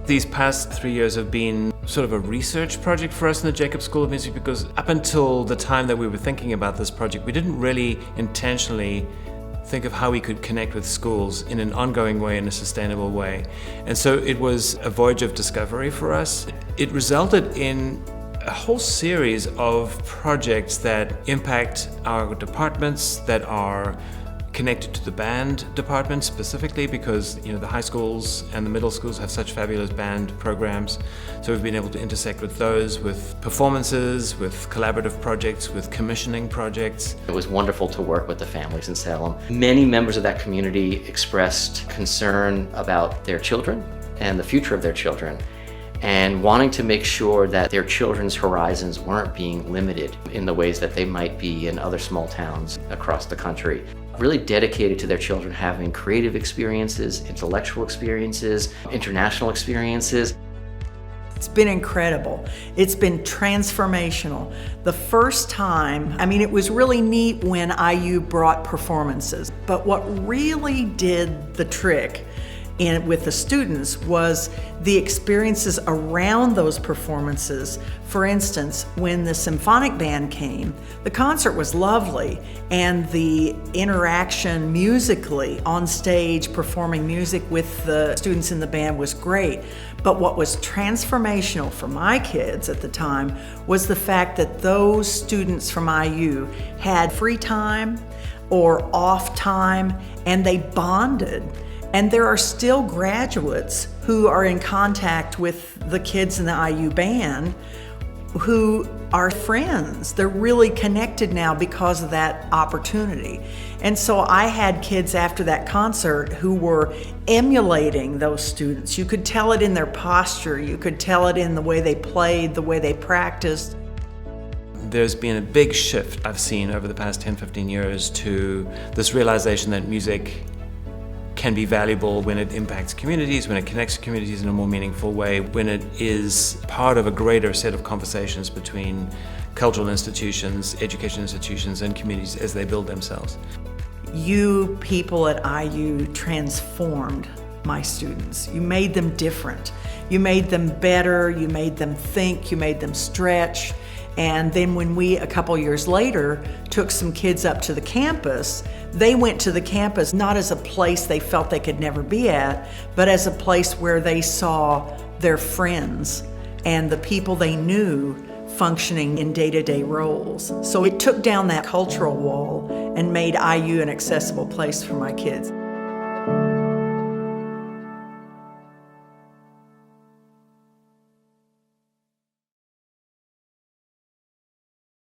These past 3 years have been sort of a research project for us in the Jacob School of Music, because up until the time that we were thinking about this project, we didn't really intentionally think of how we could connect with schools in an ongoing way, in a sustainable way. And so it was a voyage of discovery for us. It resulted in a whole series of projects that impact our departments, that are connected to the band department specifically, because the high schools and the middle schools have such fabulous band programs. So we've been able to intersect with those, with performances, with collaborative projects, with commissioning projects. It was wonderful to work with the families in Salem. Many members of that community expressed concern about their children and the future of their children, and wanting to make sure that their children's horizons weren't being limited in the ways that they might be in other small towns across the country. Really dedicated to their children having creative experiences, intellectual experiences, international experiences. It's been incredible. It's been transformational. The first time, it was really neat when IU brought performances, but what really did the trick with the students was the experiences around those performances. For instance, when the symphonic band came, the concert was lovely, and the interaction musically on stage, performing music with the students in the band, was great. But what was transformational for my kids at the time was the fact that those students from IU had free time or off time, and they bonded. And there are still graduates who are in contact with the kids in the IU band who are friends. They're really connected now because of that opportunity. And so I had kids after that concert who were emulating those students. You could tell it in their posture. You could tell it in the way they played, the way they practiced. There's been a big shift I've seen over the past 10, 15 years to this realization that music can be valuable when it impacts communities, when it connects communities in a more meaningful way, when it is part of a greater set of conversations between cultural institutions, education institutions, and communities as they build themselves. You people at IU transformed my students. You made them different. You made them better, you made them think, you made them stretch. And then when we, a couple years later, took some kids up to the campus, they went to the campus not as a place they felt they could never be at, but as a place where they saw their friends and the people they knew functioning in day-to-day roles. So it took down that cultural wall and made IU an accessible place for my kids.